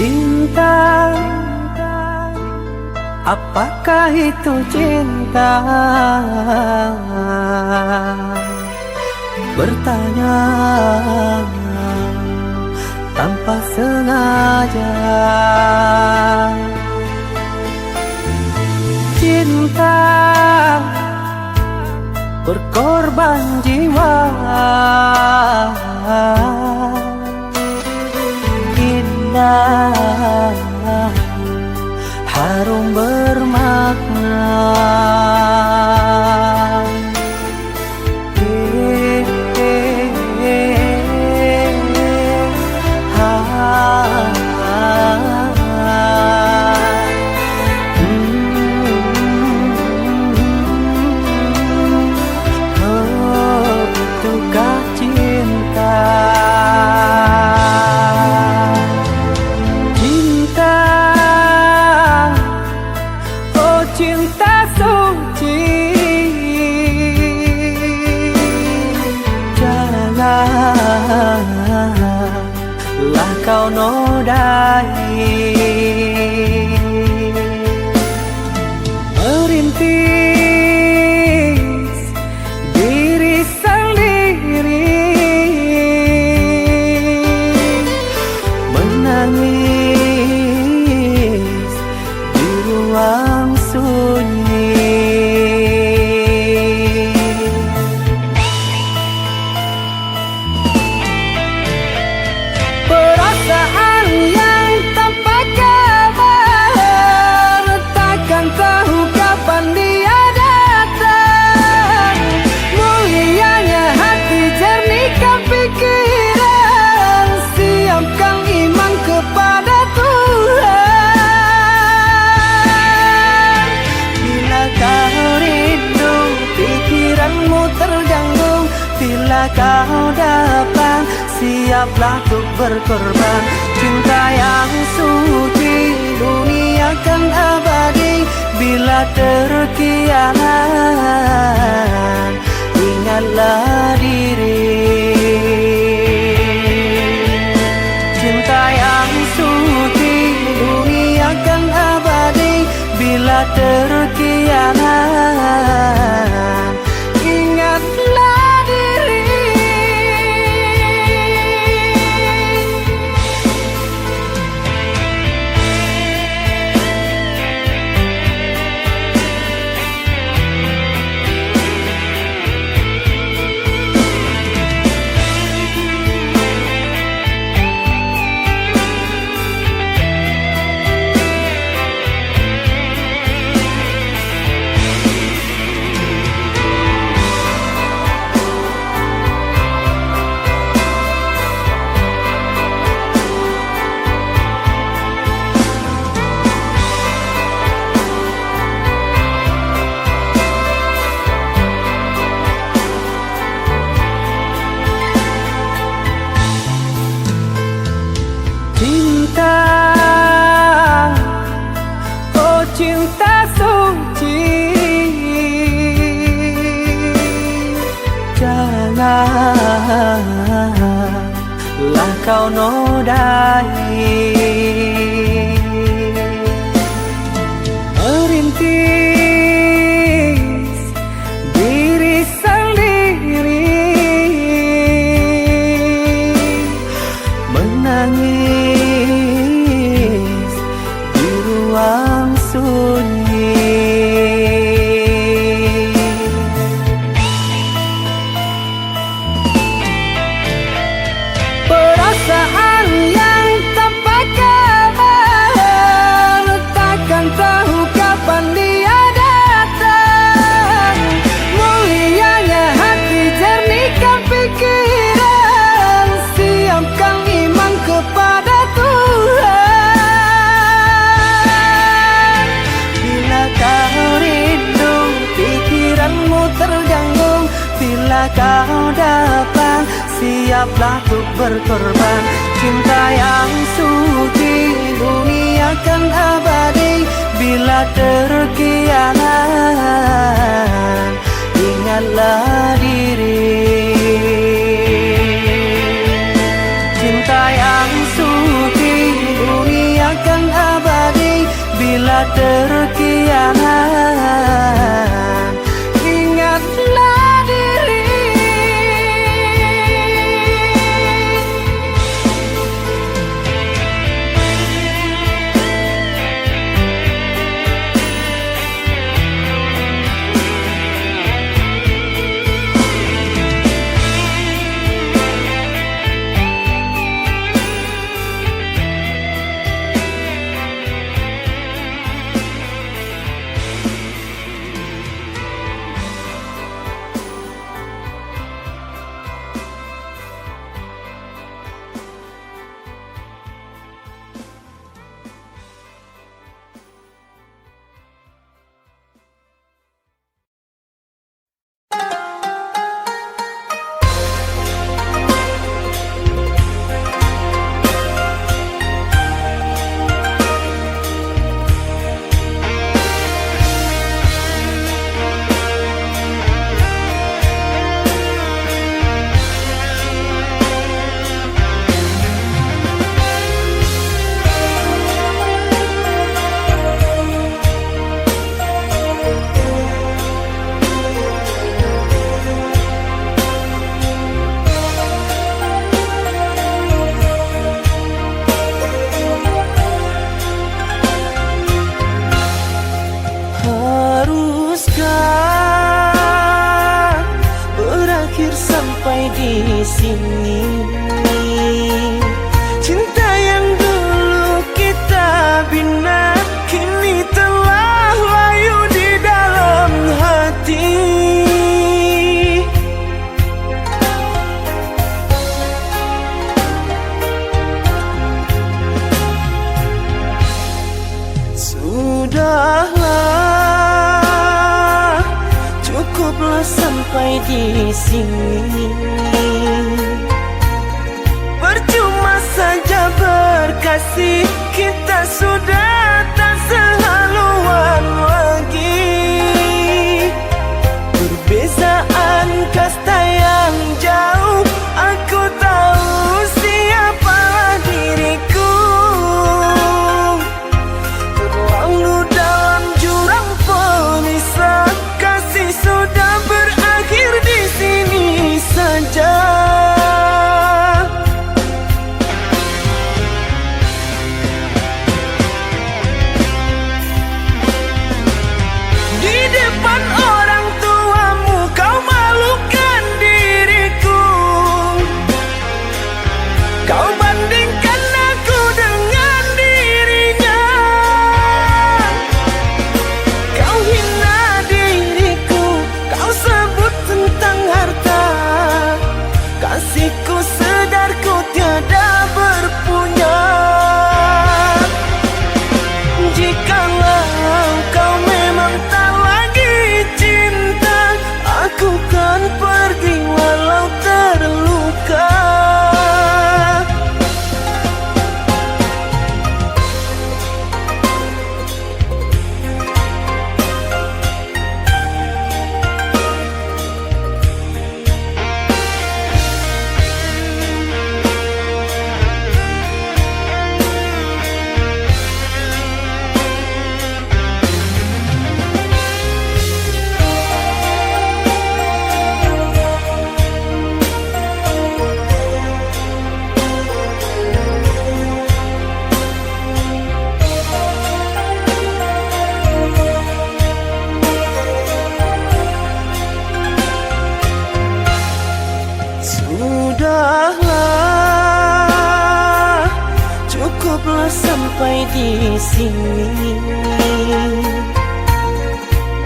Cinta, apakah itu cinta? Bertanya tanpa sengaja. Cinta berkorban jiwa, indah, harum bermakna. Itukah cinta? Cinta, oh cinta suci, janganlah kau nodai. Merintis diri sendiri, menangis di ruang sunyi. Perasaan yang tanpa kabar, takkan tahu kapan dia datang. Mulianya hati, jernihkan pikiran, siapkan iman kepada Tuhan. Bila kau rindu, pikiranmu terganggu, bila kau datang, siaplah untuk berkorban. Cinta yang suci, dunia kan abadi. Bila terkianat, ingatlah diri. Cinta yang suci, dunia kan abadi. Bila terkianat, ingatlah diri. Cinta, oh cinta suci, janganlah kau nodai. Merintis diri sendiri, menangis di ruang sunyi. Perasaan yang tanpa kabar, takkan tahu kapan dia datang. Mulianya hati, jernihkan pikiran, siapkan iman kepada Tuhan. Bila kau rindu, pikiranmu terganggu, bila kau datang, siaplah untuk berkorban. Cinta yang suci, dunia kan abadi. Bila terkianat, ingatlah diri. Cinta yang suci, dunia sini. Cinta yang dulu kita bina kini telah layu di dalam hati. Sudahlah, cukuplah sampai di sini. Percuma saja berkasih, kita sudah tak sehaluan lagi. Perbezaan kasta yang jauh, aku tahu siapalah diriku. Terlalu dalam jurang pemisah, kasih sudah berakhir di sini saja. Di depan orang tuamu kau malukan diriku. Kau bandingkan aku dengan dirinya. Kau hina diriku, kau sebut tentang harta. Kasihku sedarku tiada berpunya. Jikalau kau memang tak lagi cinta, aku kan pergi walau terluka. Sudahlah, cukuplah sampai di sini.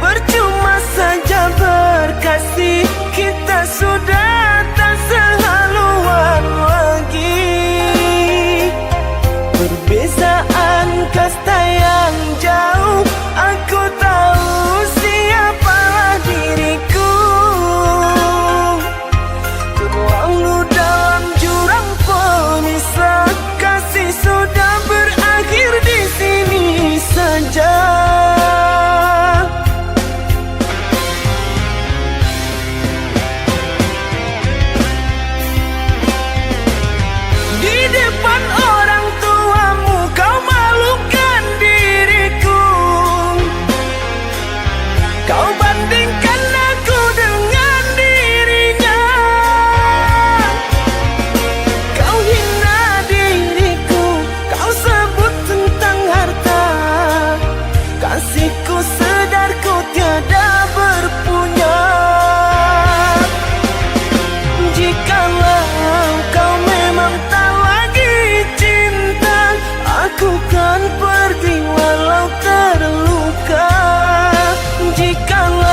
Percuma saja berkasih, kita sudah tak sehaluan lagi. Perbezaan kasta yang jauh, aku tahu siapalah diriku. Terlalu dalam jurang pemisah, kasih sudah berakhir di sini saja. Di depan orang tuamu kau malukan diriku. Kau bandingkan aku dengan dirinya. Kau hina diriku, kau sebut tentang harta. Kasihku sedarku tiada berpunya. Jikalau kau memang tak lagi cinta, aku kan pergi walau terluka. Jikalau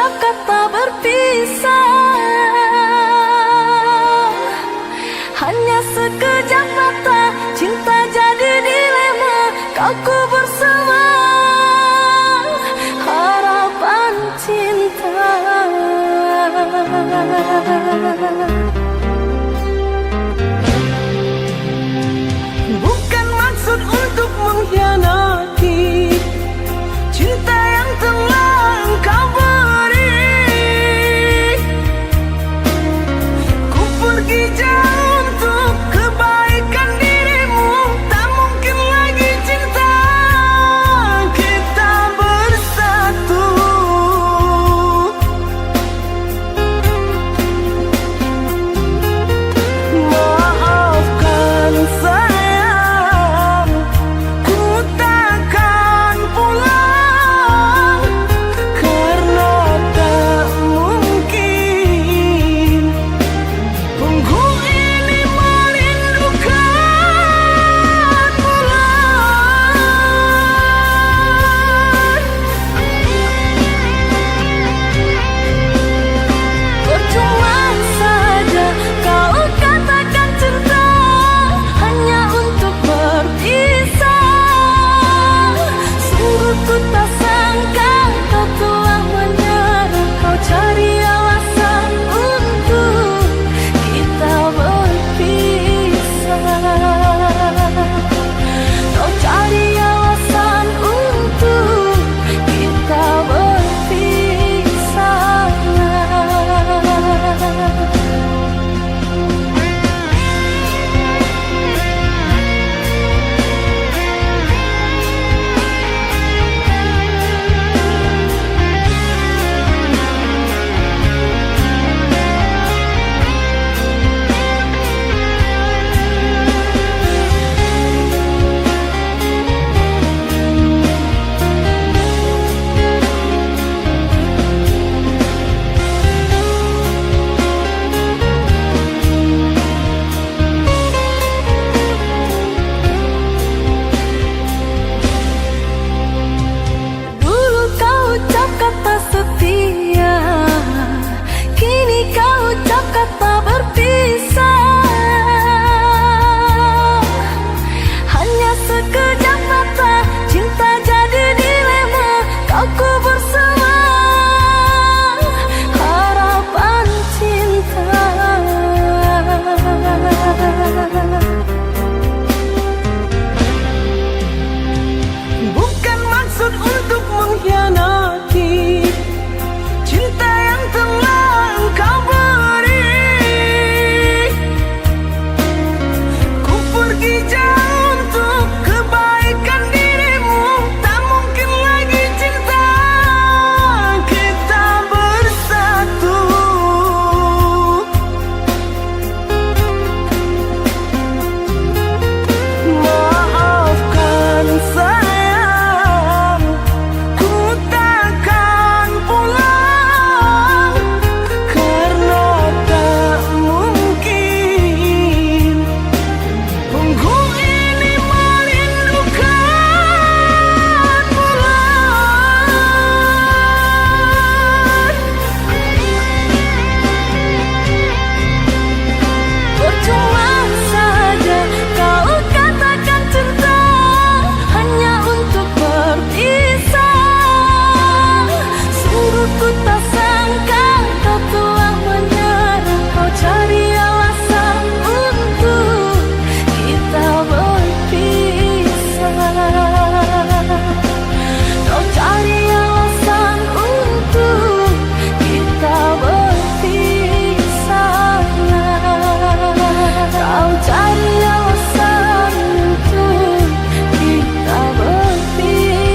ucap kata berpisah, hanya sekejap mata, cinta jadi dilema, kau kubur semua harapan cinta. Bukan maksud untuk mengkhianati cinta yang telah engkau beri. Ku pergi jauh untuk kebaikan dirimu, tak mungkin lagi cinta kita bersatu. Maafkan sayang, ku takkan pulang karena tak mungkin. Tunggu ini merindukan bulan. Percuma saja kau katakan cinta hanya untuk berpisah. Sungguh ku tak sangka kau telah menyerah, kau cari alasan untuk kita berpisah. Kau cari alasan untuk kita berpisah. Dulu kau ucap kata setia, kini kau ucap kata berpisah. Hanya sekejap mata, cinta jadi dilema, kau kubur semua harapan cinta. Bukan maksud untuk mengkhianati cinta yang telah engkau beri. Ku pergi jauh untuk kebaikan dirimu, tak mungkin lagi cinta kita bersatu. Maafkan sayang, ku takkan pulang karena tak mungkin. Tunggu ini merindukan bulan. Percuma saja kau katakan cinta hanya untuk berpisah. Sungguh ku tak sangka kau telah menyerah, kau cari alasan untuk kita berpisah. Kau cari alasan untuk kita berpisah. Kau cari alasan untuk kita berpisah.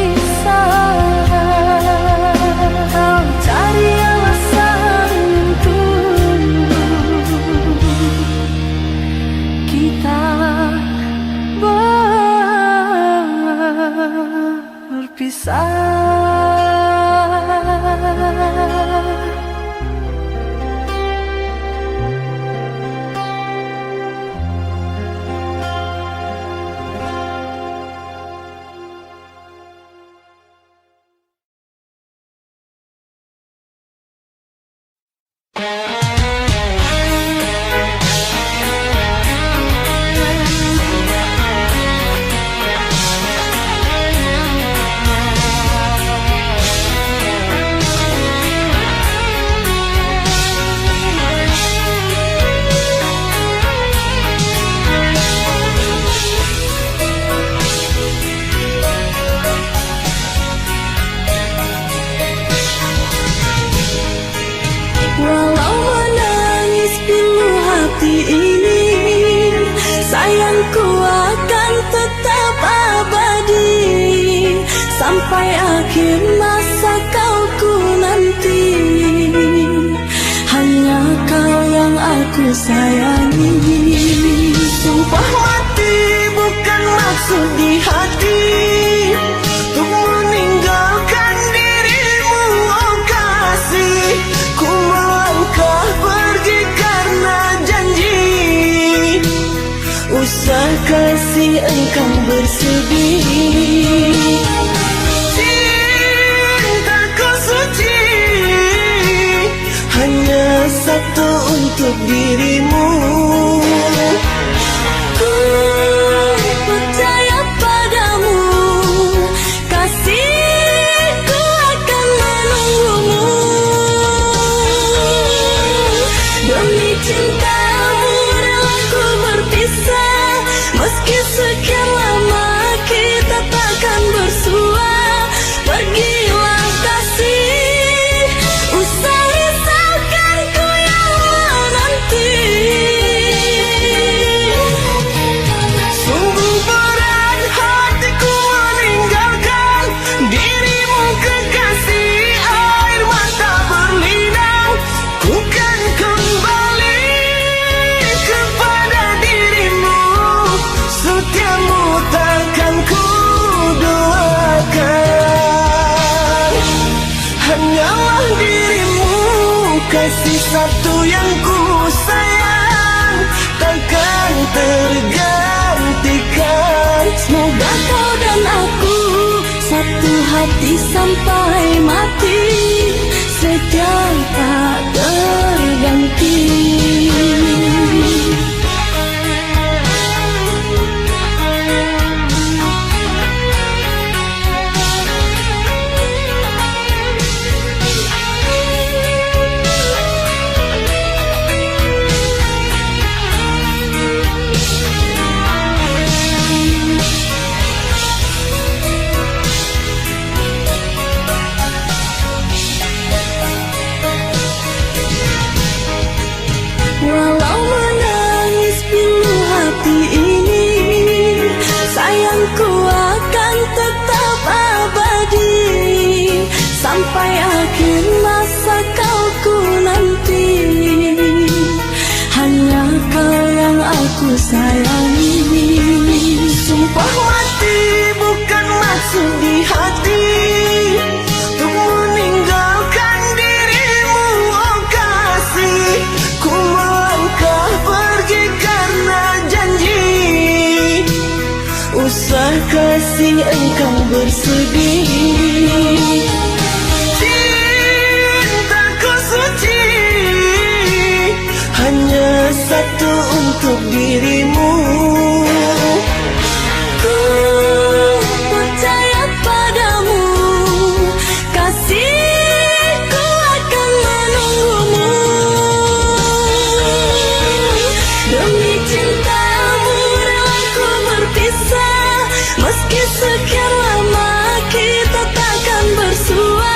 Kau cari alasan untuk kita berpisah. sampai akhir masa kau ku nanti. Hanya kau yang aku sayangi. Sumpah mati bukan maksud di hati untuk meninggalkan dirimu, oh kasih. Ku melangkah pergi karena janji, usah kasih engkau bersedih. Cintaku suci hanya satu untuk dirimu. Ku percaya padamu, kasihku akan menunggumu. Demi cintamu rela ku berpisah, meski sekian lama kita takkan bersua. Pergilah kasih, usah risaukan ku yang menanti. Sungguh berat hatiku meninggalkan dirimu kekasih. Air mata berlinang, ku kan kembali kepada dirimu. Setiamu takkan ku doakan. Hanyalah dirimu, kasih satu yang ku sayang, takkan tergantikan. Semoga kau dan aku satu hati sampai mati, setia tak terganti. Walau menangis pilu hati ini, sayangku akan tetap abadi. Sampai akhir masa kau ku nanti. Hanya kau yang aku sayangi. Sumpah mati bukan maksud di hati untuk meninggalkan dirimu, oh kasih. Ku melangkah pergi karena janji, usah kasih engkau bersedih. Cintaku suci hanya satu untuk dirimu. Ku percaya padamu, kasihku akan menunggumu. Demi cintamu rela ku berpisah, meski sekian lama kita takkan bersua.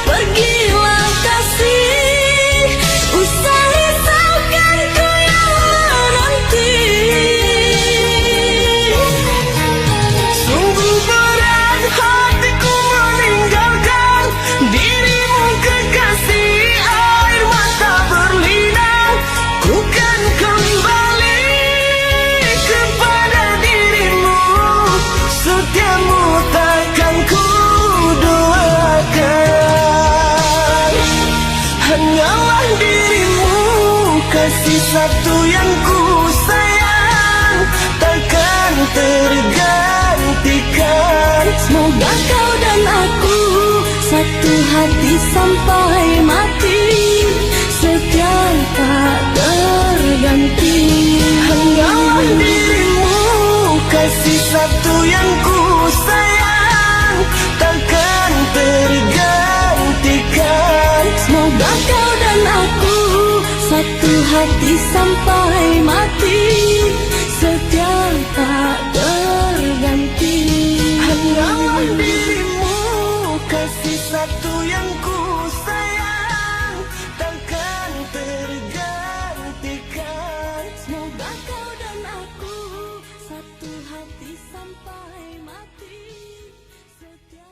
Pergilah kasih, usah risaukan ku yang menanti. Sungguh berat hatiku meninggalkan dirimu kekasih. Air mata berlinang, ku kan kembali kepada dirimu. Setiamu takkan ku doakan. Hanyalah dirimu, kasih satu yang ku sayang, takkan tergantikan. Semoga kau dan aku satu hati sampai mati, setia tak terganti. Hanyalah dirimu, kasih satu yang ku sayang, takkan tergantikan. Semoga kau dan aku satu hati sampai mati, setia tak terganti. Hanyalah dirimu, kasih satu yang ku sayang, takkan tergantikan. Semoga kau dan aku satu hati sampai mati, setia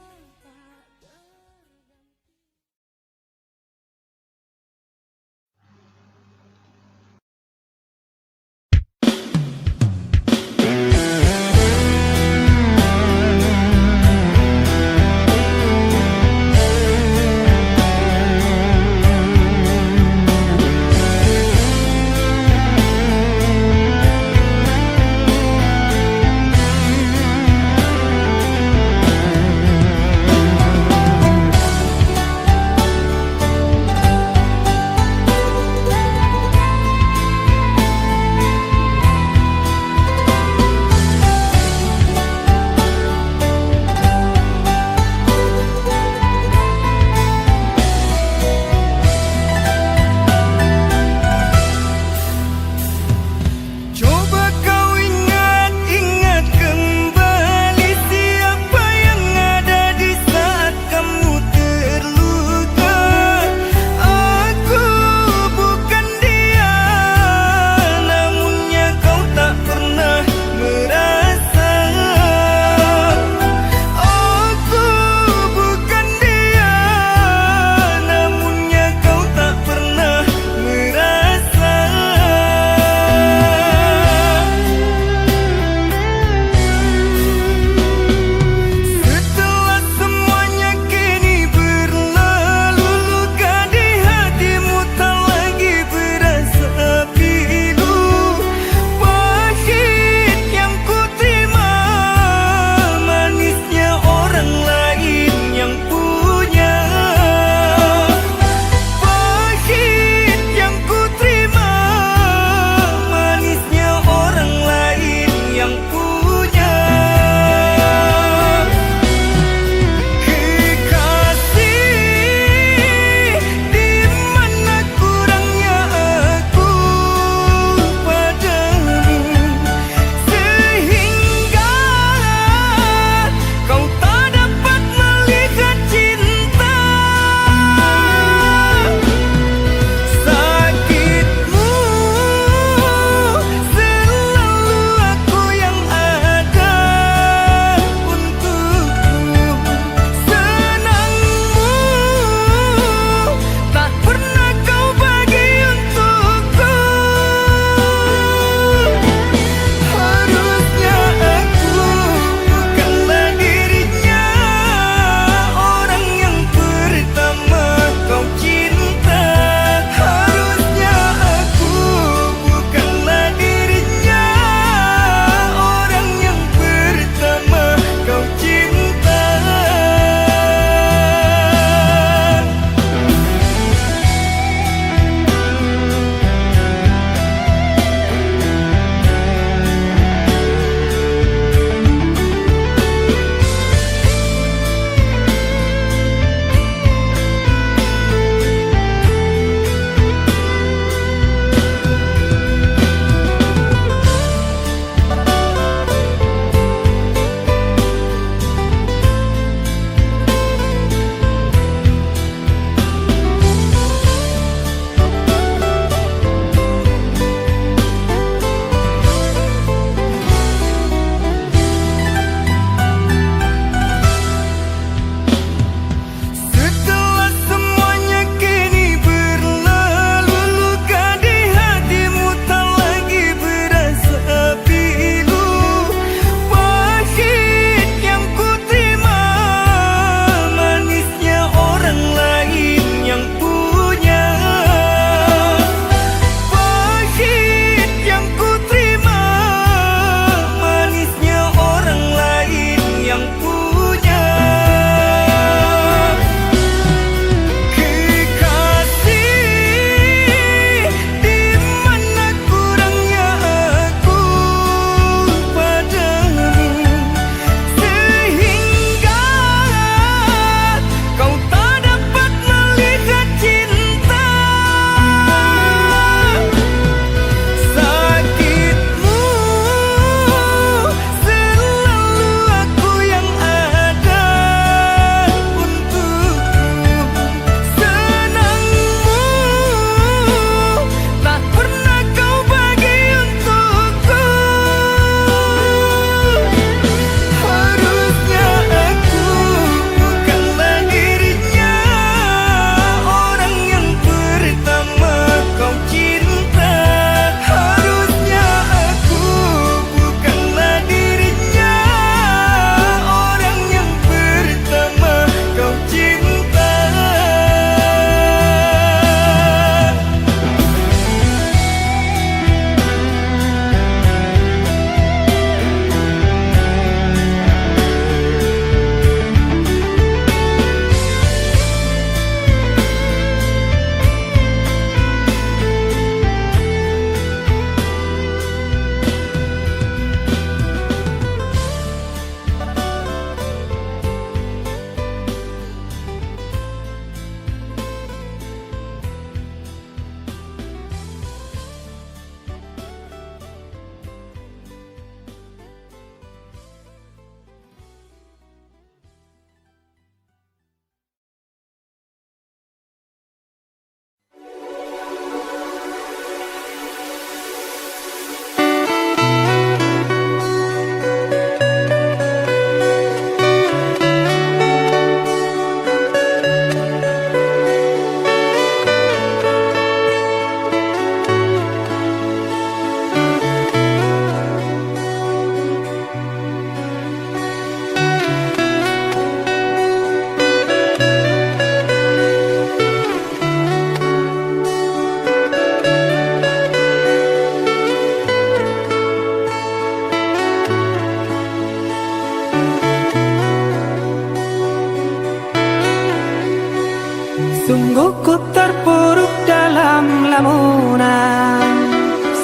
Sungguh ku terpuruk dalam lamunan,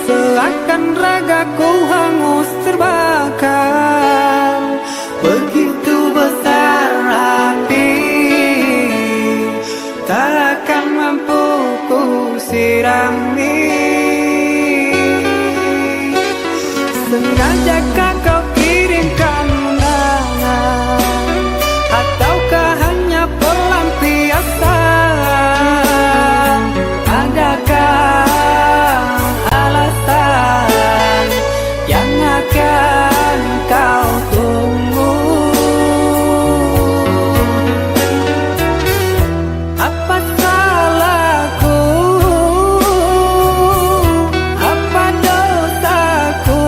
seakan ragaku hangus terbakar. Begitu besar hati, takkan mampu ku sirami. Sengajakah kau kirimkan undangan, ataukah hanya pelampiasan? Adakah alasan yang akan kau tunggu? Apa salahku? Apa dosaku?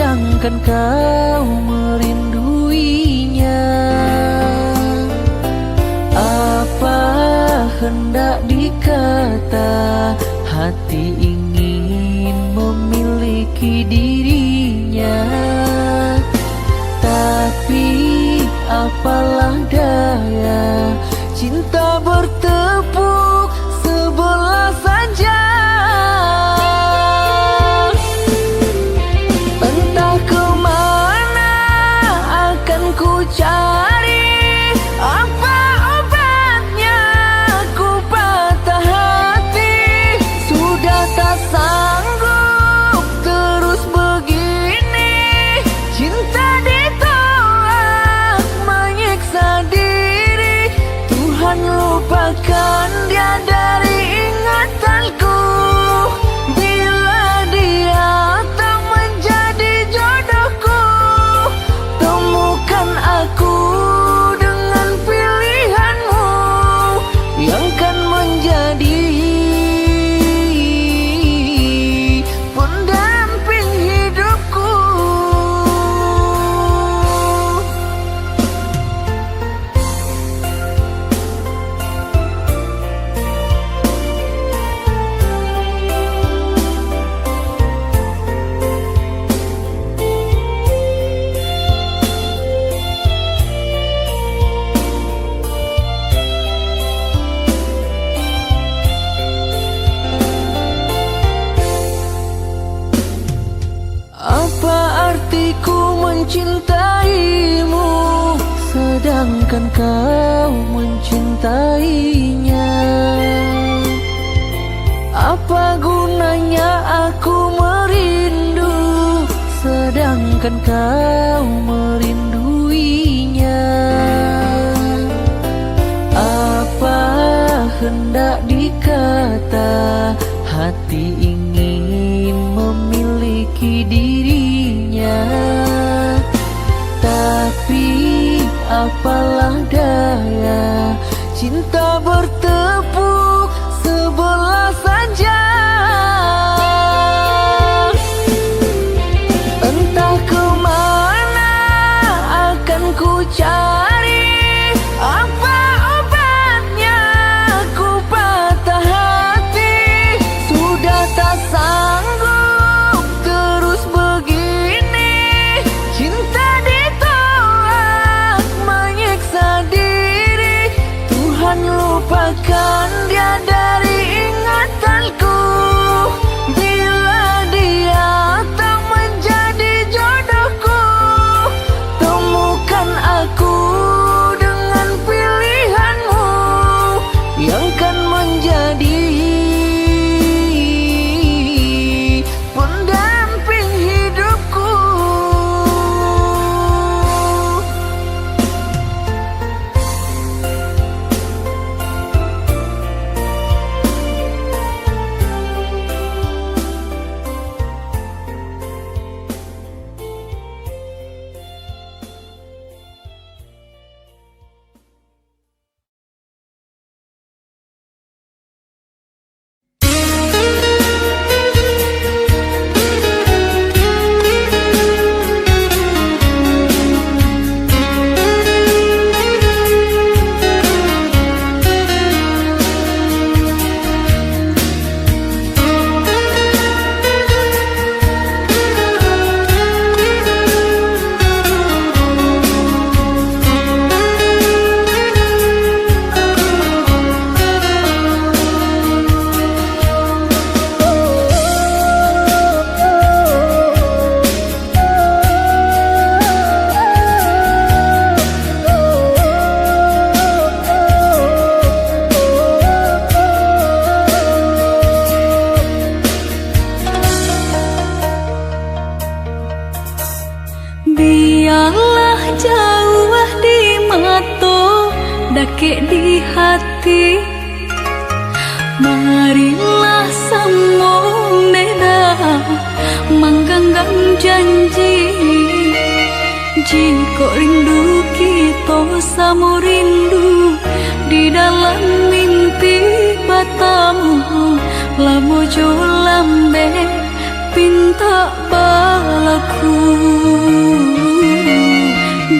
sedangkan kau merinduinya. Apa hendak dikata, hati ingin memiliki dirinya. Tapi apalah daya, cinta bertepuk sebelah saja. Entah kemana akan ku cari, apa obatnya ku patah hati. Sudah tak sanggup terus begini, cinta ditolak menyiksa diri. Tuhan lupakan dia dari ingatanku. Bila dia tak menjadi jodohku, temukan aku dengan pilihanmu yang kan menjadi pendamping hidupku. Apa artiku mencintaimu sedangkan kau mencintainya? Apa gunanya aku merindu sedangkan kau merinduinya? Apa hendak dikata, hati ingin memiliki dirinya. Tapi apalah daya, cinta bertepuk sebelah saja. Entah kemana akan ku cari, apa obatnya ku patah hati. Sudah tak sanggup terus begini, cinta ditolak menyiksa diri. Tuhan lupakan dia dari ingatanku. Bila dia tak menjadi jodohku, temukan aku dengan pilihanmu yang kan menjadi pendamping hidupku. Biarlah jauh di mata, dakik di hati. Marilah sambung beda, menggenggam janji. Jika rindu kita sama rindu, di dalam mimpi batamu, lamo jo lambe pinta balaku.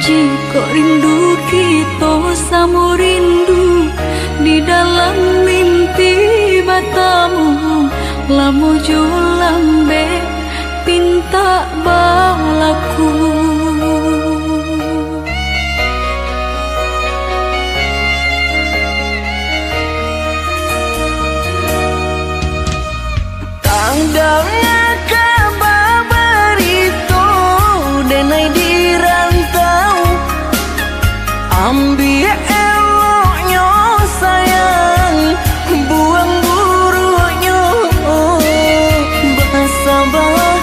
Jika rindu kita sama rindu di dalam mimpi batamu, lamu jo lambe pinta balaku. Tanggalnya kabar itu denai di rantau, ambil eloknya sayang, buang buruknya. Bersabarlah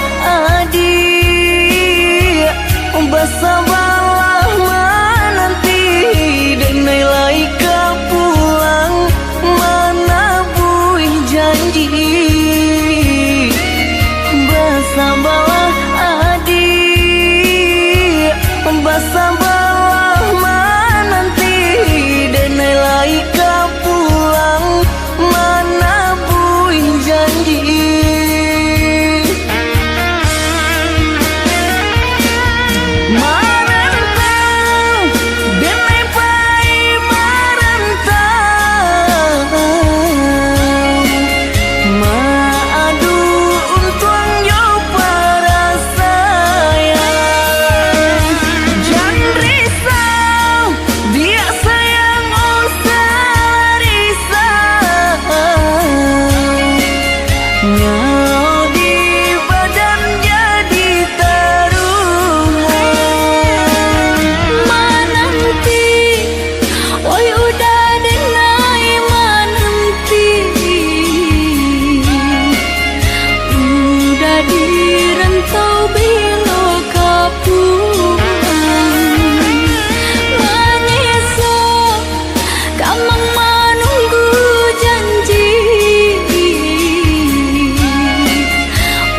adik, bersabarlah menanti, denai laika pulang mana buih janji. Bersabarlah adik, bersabarlah menanti, denai laika pulang mana buih janji. Marantau, denai pai marantau, maadu untuang yo para sayang. Jangan risau, dia sayang usah risau. Nyau di badan jadi taruhan. Menanti, oi udah denai menanti, udah di rantau bilo kapuan. Menyesal, kamang menunggu janji,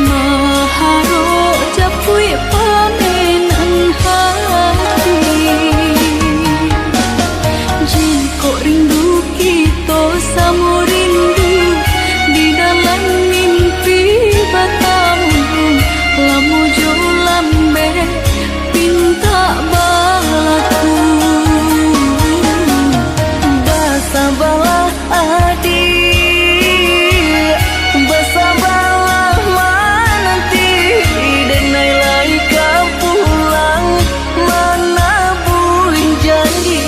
maharok japui pamenan hati. Jika rindu kita sama rindu di dalam mimpi batamu, lamu jo lambe pinta balaku. Bersabarlah adik, bersabarlah menanti, denai laika pulang mana buih janji.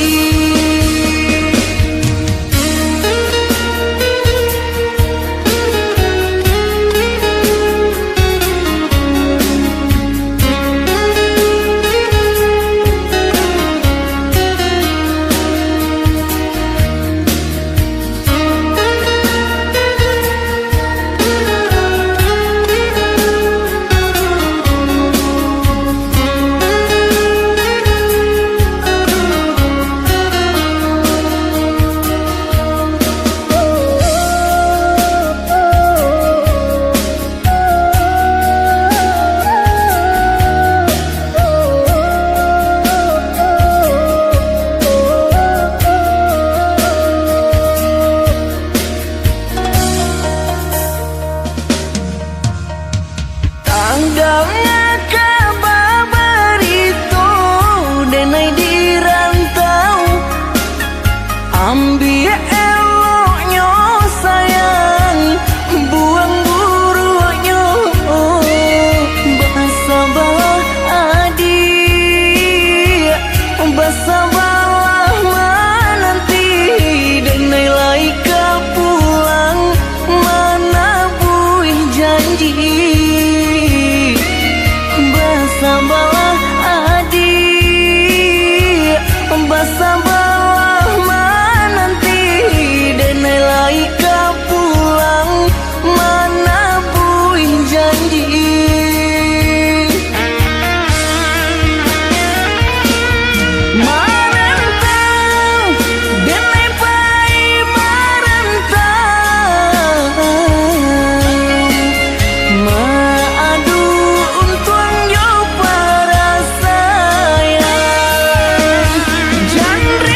Tanggalnya kabar itu denai di rantau, ambil eloknya sayang, buang buruknya. Bersabarlah adik, bersabarlah menanti, denai laika pulang mana buih janji. Bersabarlah adik, bersabarlah menanti, denai laika pulang mana buih janji. Marantau, denai pai marantau, maadu untuang yo para sayang. Jangan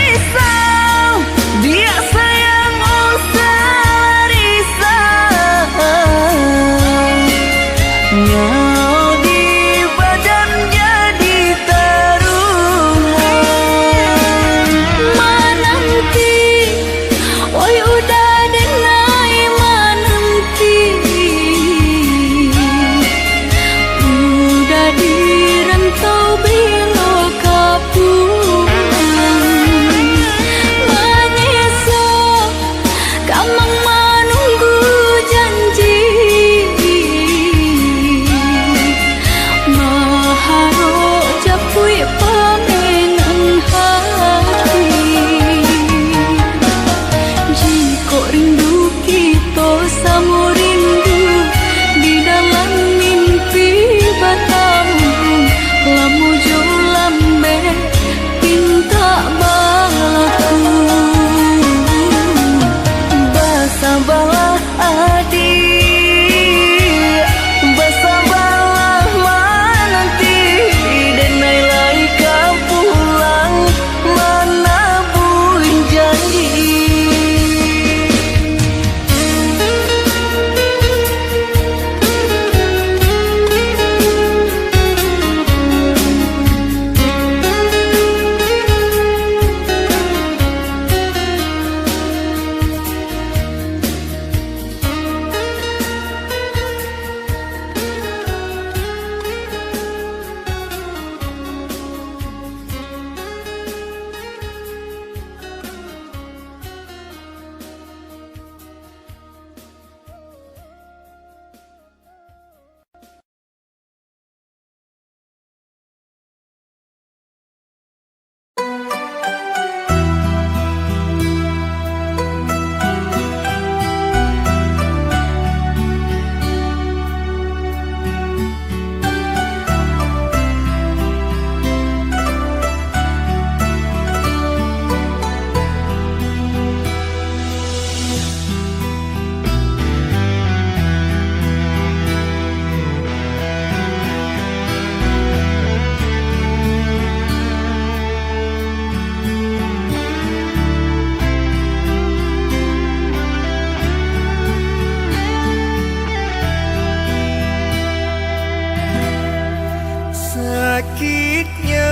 sakitnya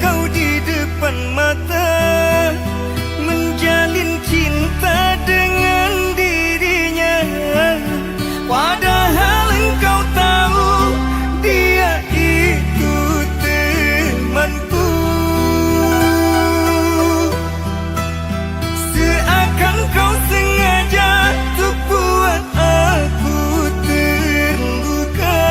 kau di depan mata menjalin cinta dengan dirinya, padahal engkau tahu dia itu temanku. Seakan kau sengaja untuk buat aku terluka.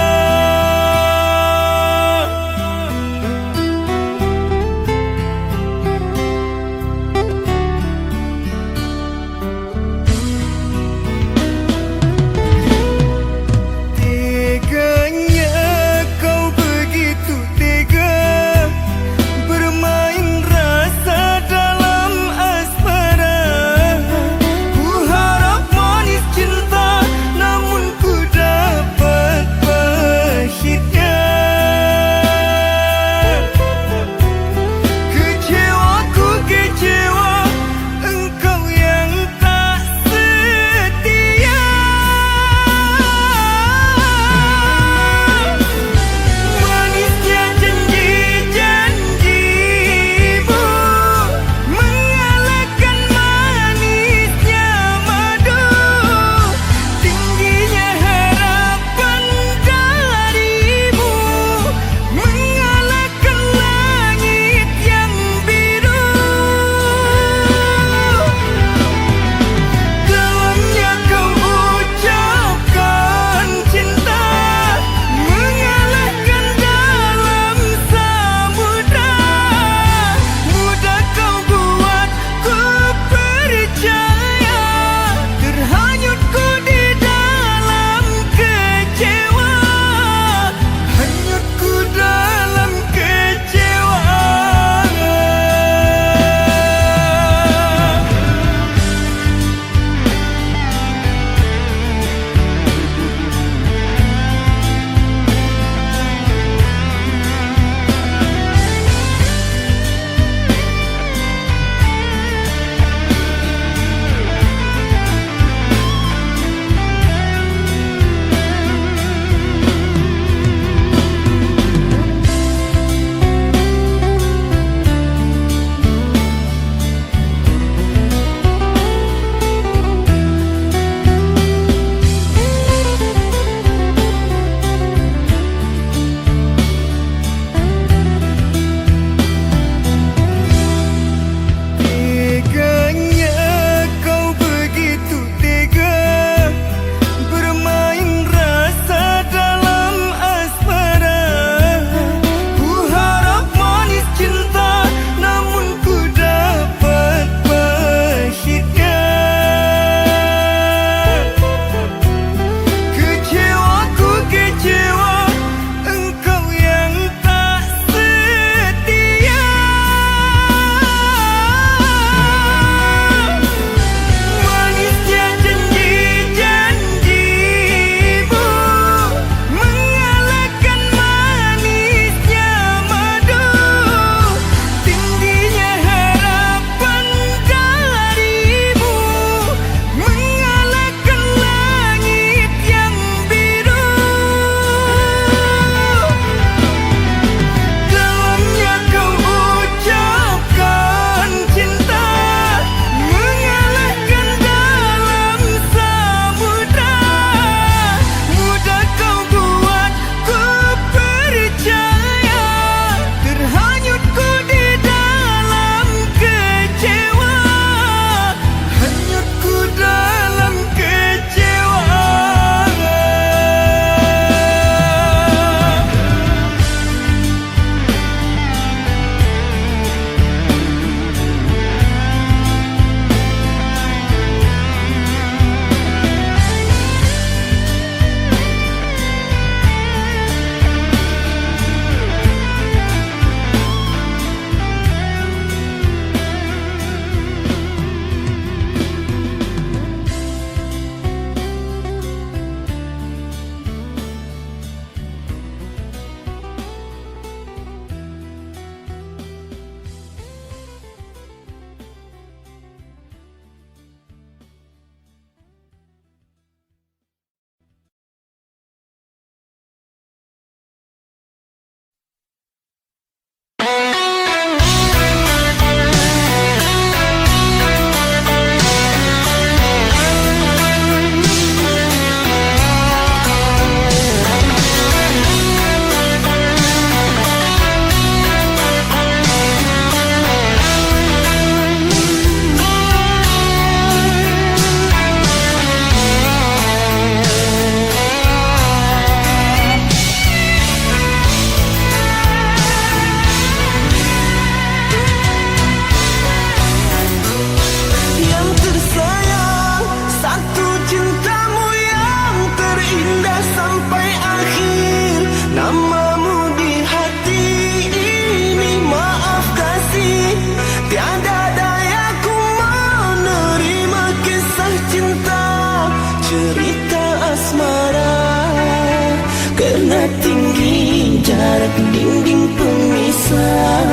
jarak dinding pemisah,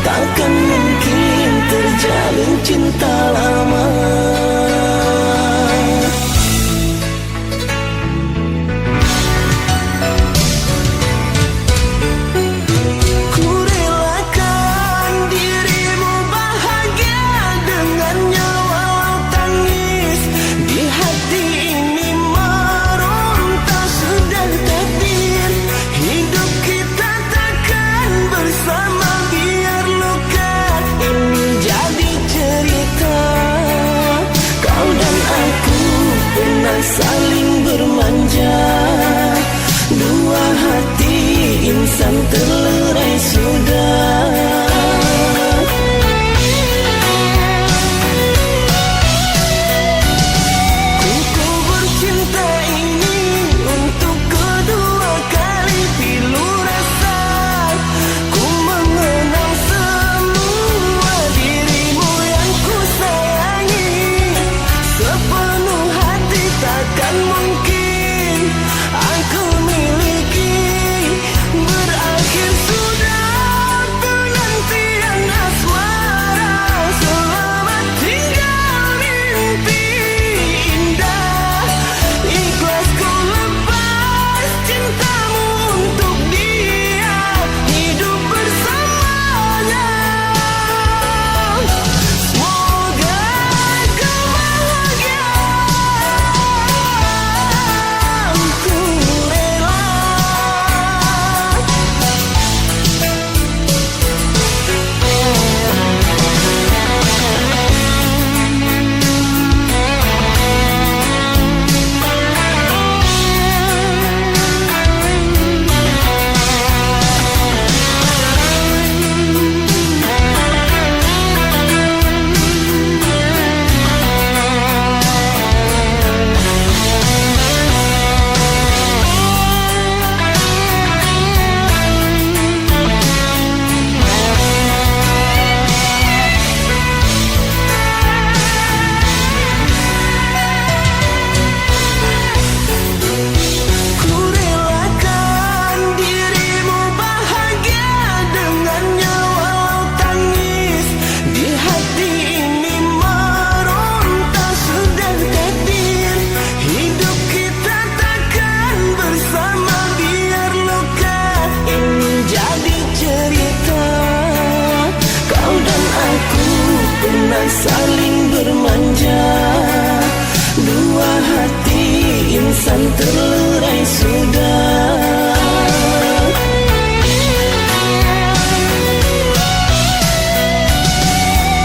takkan mungkin terjalin cinta lama. Saling bermanja, dua hati insan terlerai sudah. Ku bercinta ini untuk kedua kali pilu rasa. Ku mengenal semua dirimu yang ku sayangi sepenuh hati, takkan mungkin aku miliki. Berakhir sudah penantian asmara, selamat tinggal mimpi indah. Ikhlas ku lepas cintamu untuk dia, hidup bersamanya. Semoga kau bahagia. Ku rela. Ku relakan dirimu bahagia dengannya walau tangis. Di hati ini meronta sudah takdir, hidup kita takkan bersama. Biar luka ini jadi cerita, kau dan aku pernah saling bermanja, dua hati insan terlerai sudah.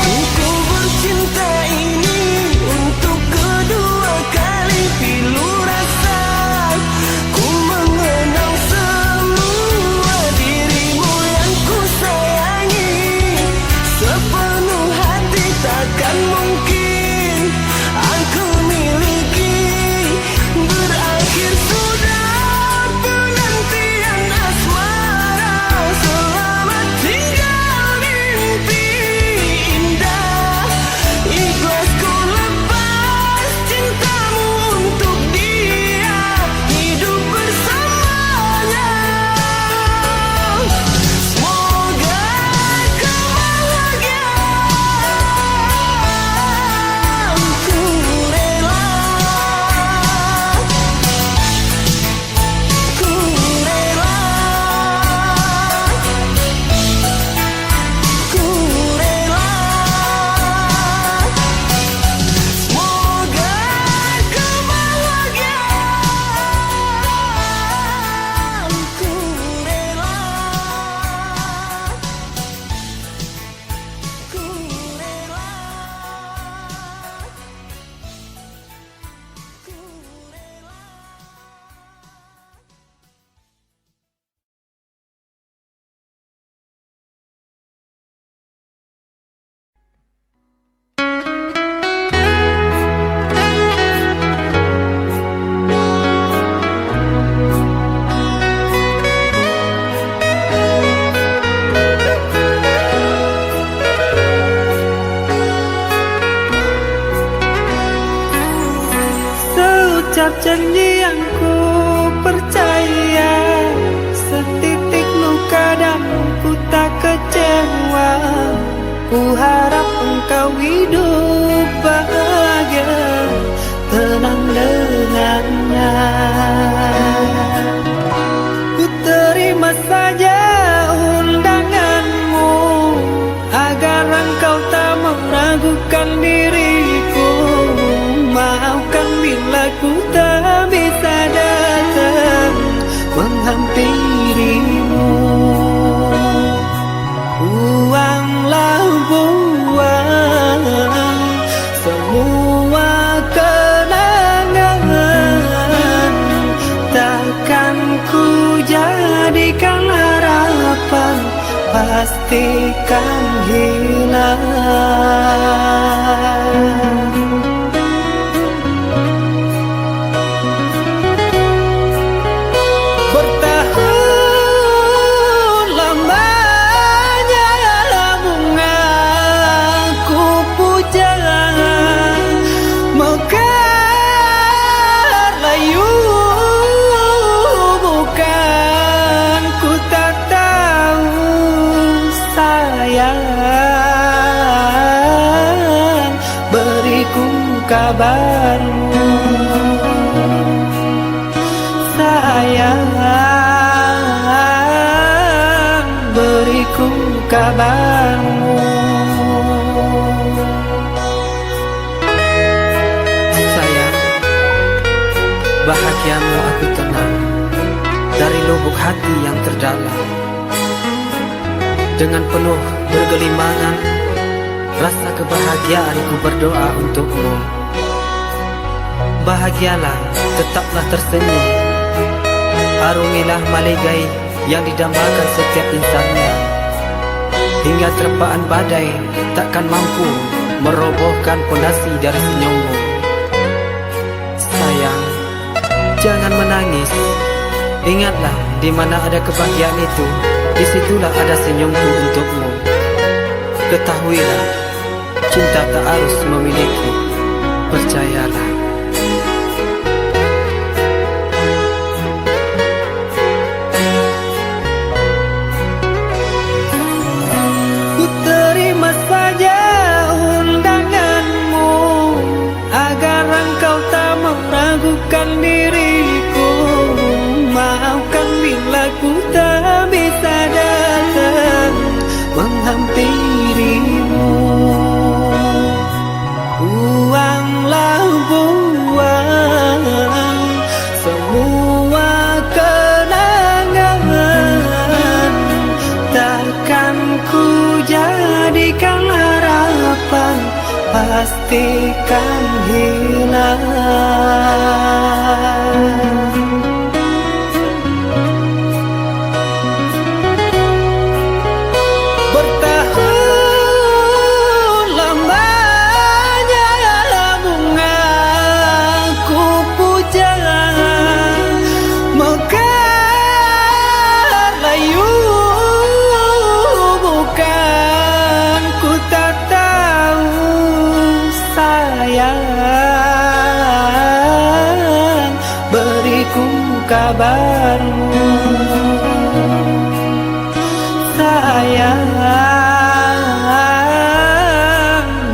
Ku bercinta ini untuk kedua kali pilu rasa. Ku mengenal semua dirimu yang ku sayangi sepenuh hati, takkan mungkin aku miliki. Berakhir sudah penantian asmara, selamat tinggal mimpi indah. Ikhlas ku lepas cintamu untuk dia, hidup bersamanya. Semoga kau bahagia. Ku rela. Ku rela. Ku rela. Semoga kau bahagia. Ku rela. Ku rela. Ku rela. Seucap janji yang ku percaya, setiap Ku harap engkau hidup bahagia, tenang dengannya. Ku terima saja undanganmu, agar engkau tak meragukan diriku. Maafkan bila ku tak bisa datang menghampirimu. Buanglah buang semua kenangan, takkan ku jadikan harapan, pastikan hilang. Kabarmu sayang, beriku kabarmu. Sayang, bahagiamu aku tenang dari lubuk hati yang terdalam. Dengan penuh bergelimangan rasa kebahagiaan ku berdoa untukmu. Bahagialah, tetaplah tersenyum, arungilah maligai yang didambakan setiap insannya. Hingga terpaan badai takkan mampu merobohkan pondasi dari senyummu. Sayang, jangan menangis. Ingatlah, di mana ada kebahagiaan itu, disitulah ada senyumku untukmu. Ketahuilah, cinta tak harus memiliki, percayalah. Ku terima saja undanganmu, agar engkau tak meragukan diriku. Maafkan bila ku tak bisa datang menghampirimu. Buanglah buang semua kenangan, takkan ku jadikan harapan, pastikan hilang. Kabarmu sayang,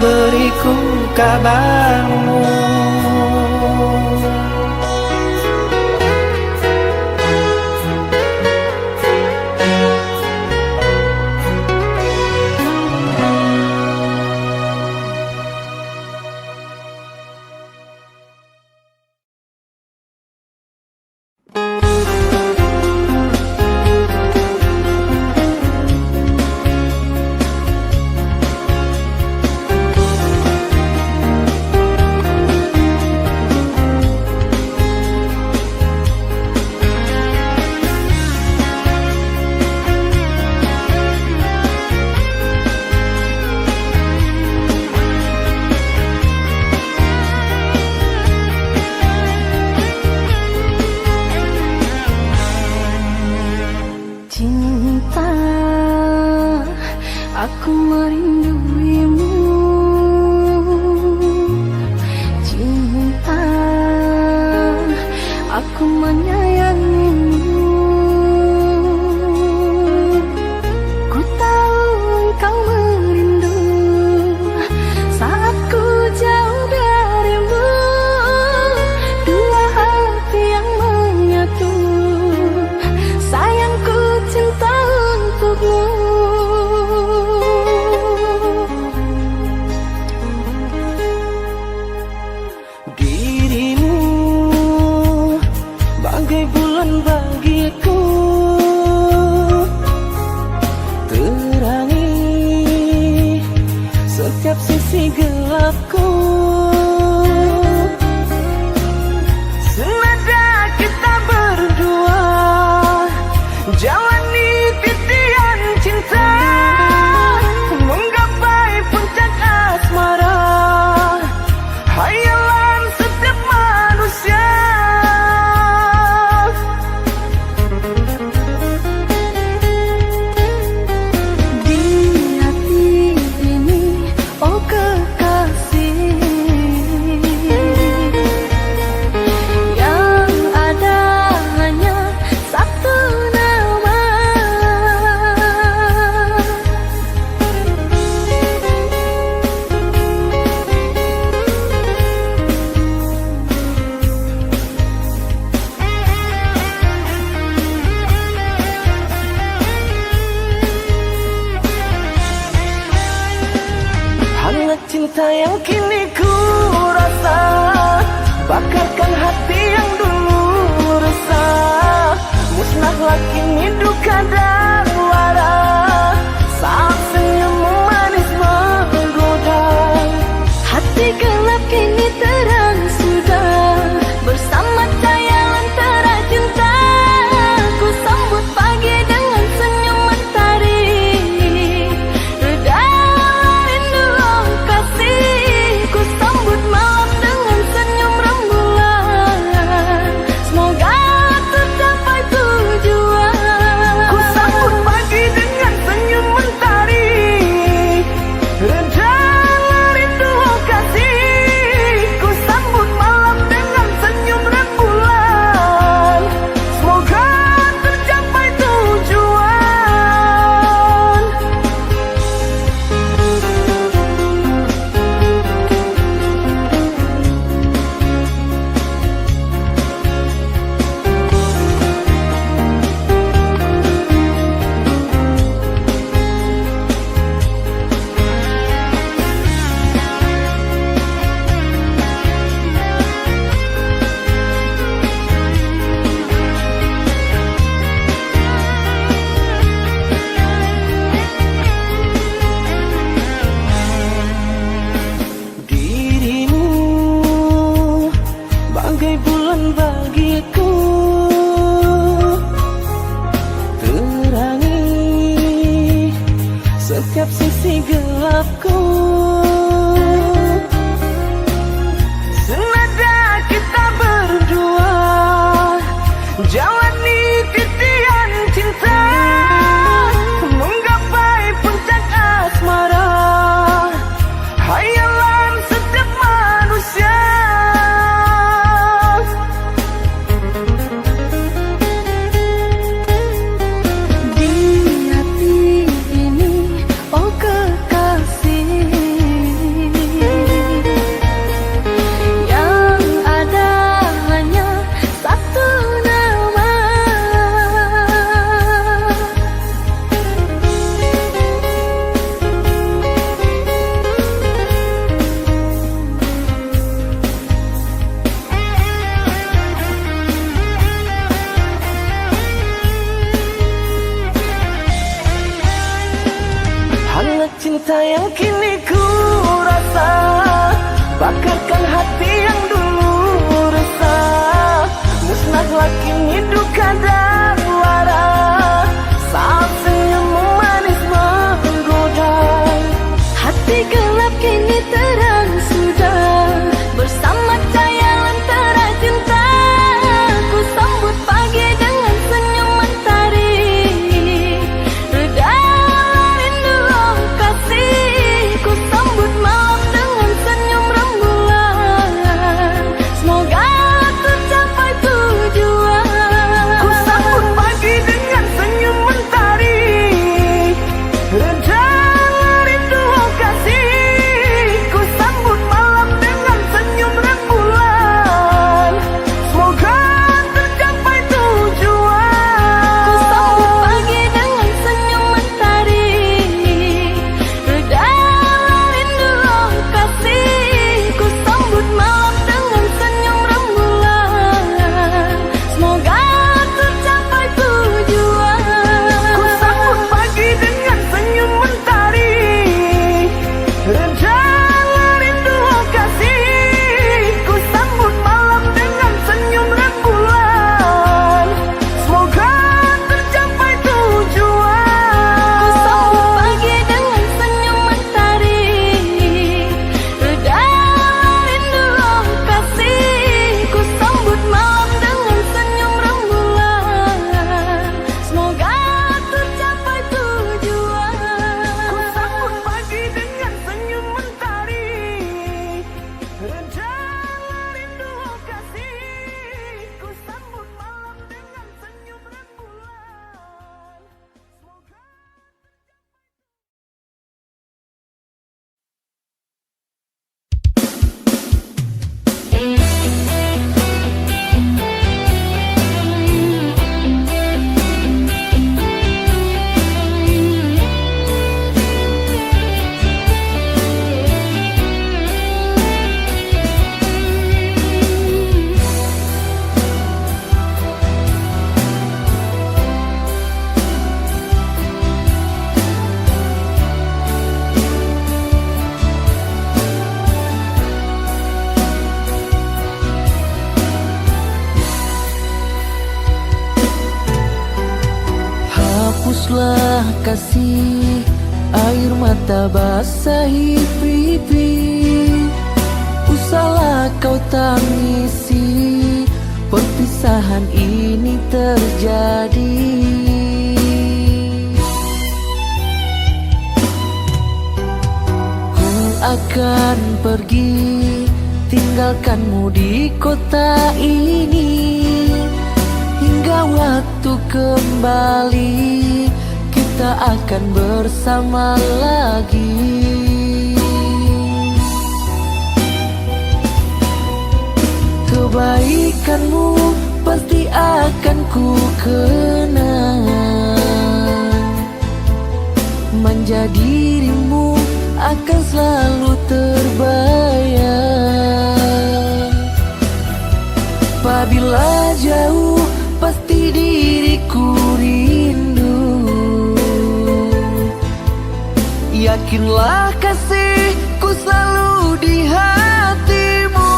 beriku kabarmu. Aku merinduimu, cinta. Aku menyayangimu. Ku tahu engkau merindu cinta yang kini ku rasa, bakarkan hati yang dulu resah. Musnahlah kini duka dan lara, saat senyummu manis menggoda. Hati gelap kini terang sudah, bersama cahaya lentera cinta. Ku sambut pagi dengan senyum mentari, reda rindu kasih. Ku sambut malam dengan senyum rembulan, semoga tercapai tujuan. Ku sambut pagi dengan senyum mentari, reda rindu kasih. Ku sambut malam dengan senyum rembulan, semoga tercapai tujuan. Dirimu bagai bulan bagiku, terangi setiap sisi gelapku. Senada kita berdua jalani titian cinta, menggapai puncak asmara, hayalan setiap manusia. Di hati ini, oh kekasih, yang ada hanya satu nama. Hangat cinta yang kini ku rasa, bakarkan hati yang dulu resah. Musnahlah kini duka dan lara, saat senyummu manis menggoda. Hati gelap kini terang sudah, bersama cahaya lentera cinta. Ku sambut pagi dengan senyum mentari, reda rindu kasih. Ku sambut malam dengan senyum rembulan, semoga tercapai tujuan. Ku sambut Air mata basahi pipi, usahlah kau tangisi, perpisahan ini terjadi. Ku akan pergi, tinggalkanmu di kota ini. Hingga waktu kembali, kita akan bersama lagi. Kebaikanmu pasti akan ku kenang, manja dirimu akan selalu terbayang. Apabila jauh pasti diriku rindu, yakinlah kasihku selalu di hatimu.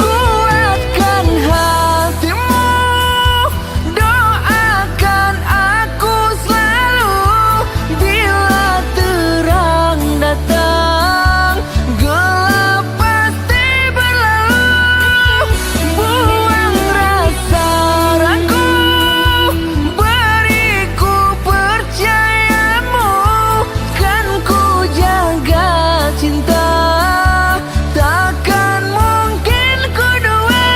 Kuatkan hatimu, doakan aku selalu. Bila terang datang, gelap pasti berlalu. Buang rasa ragu, beriku percayamu. Kan ku jaga cinta, takkan mungkin ku dua.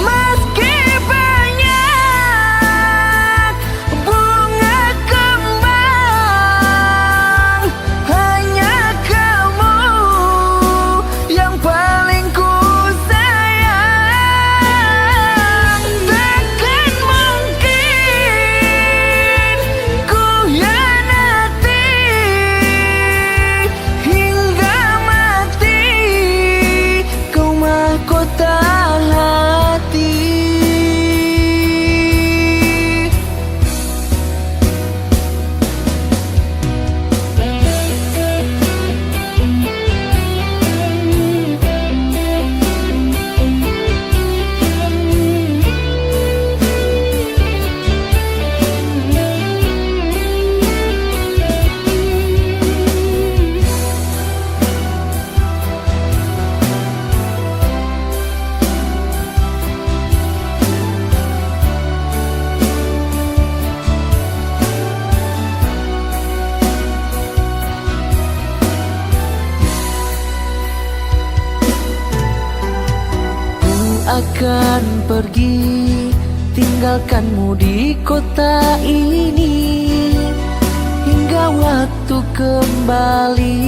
Meski banyak bunga kembang, hanya kamu yang paling ku sayang. Takkan mungkin ku hianati, hingga mati kau mahkota hati. Akan pergi, tinggalkanmu di kota ini. Hingga waktu kembali,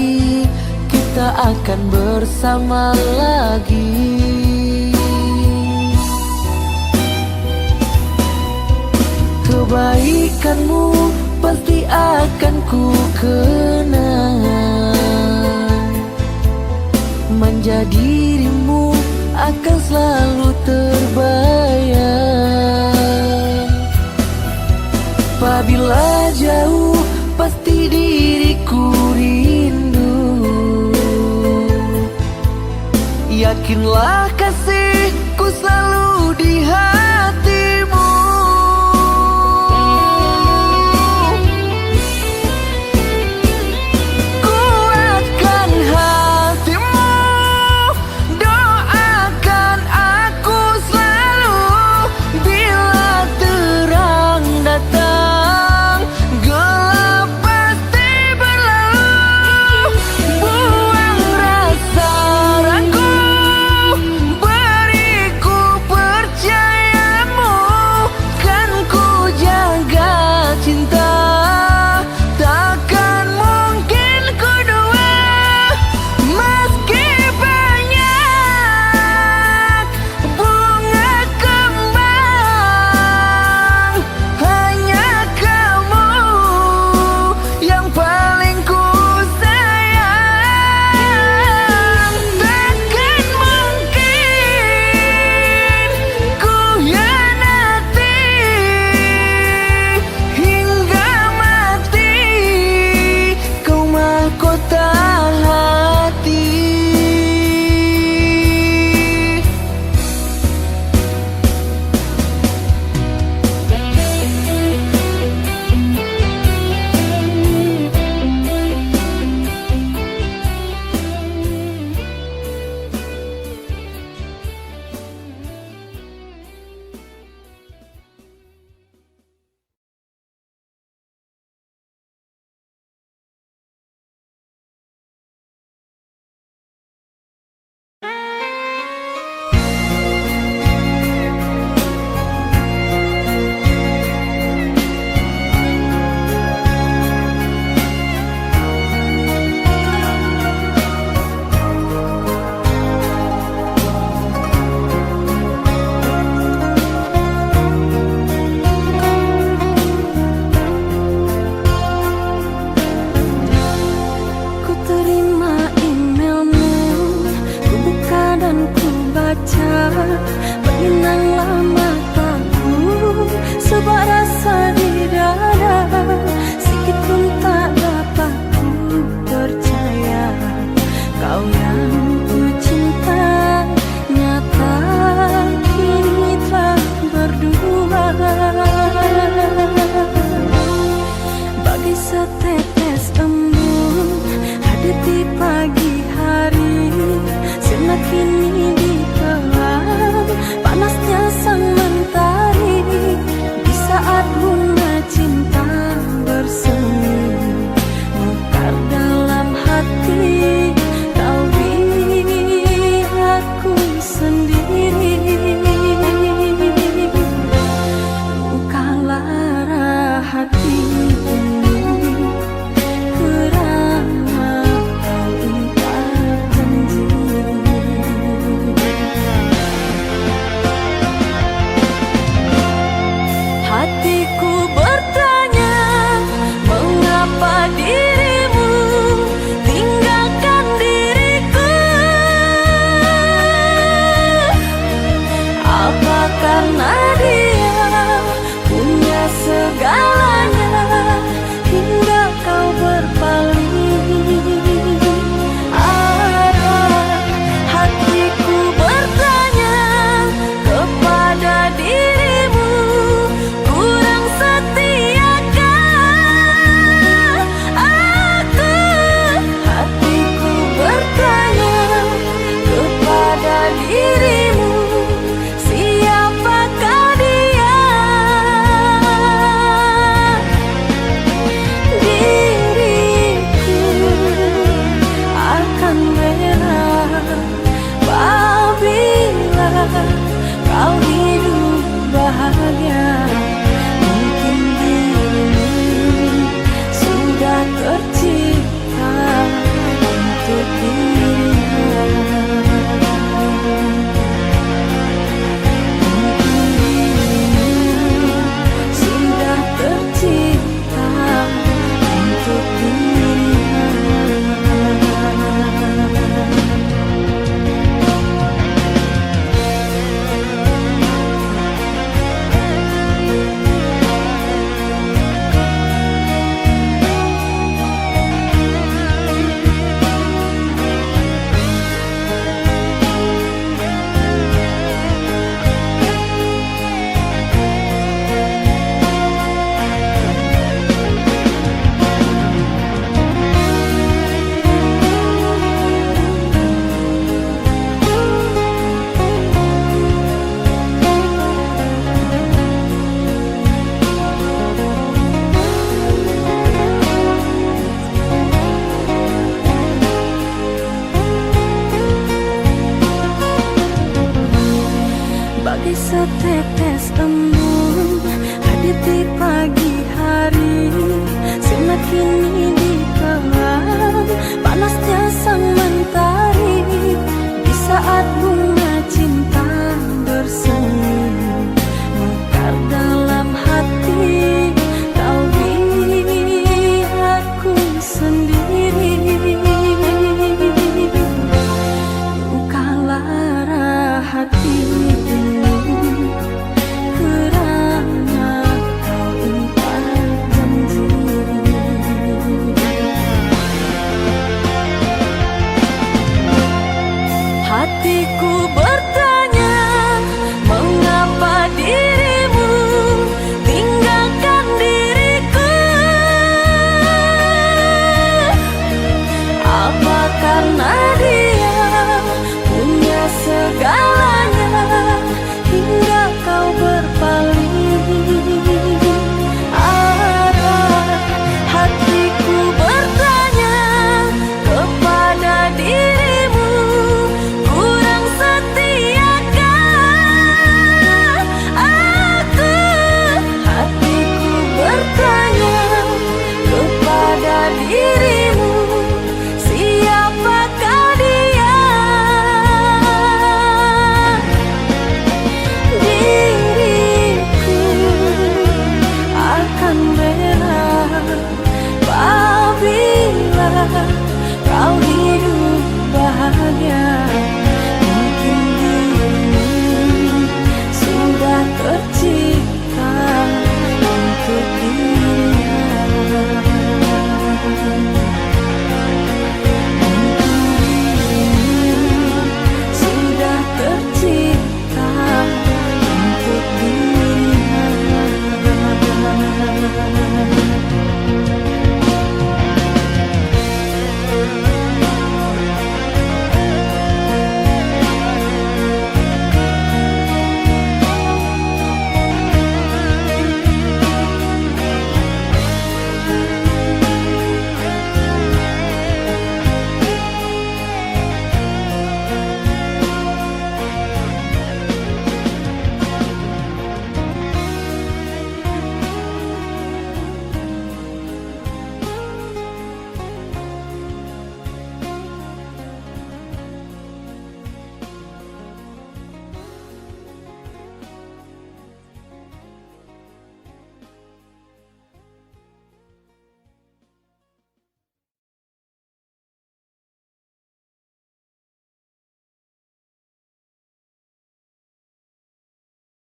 kita akan bersama lagi. Kebaikanmu pasti akan ku kenang, manja dirimu akan selalu terbayang. Apabila jauh pasti diriku rindu, yakinlah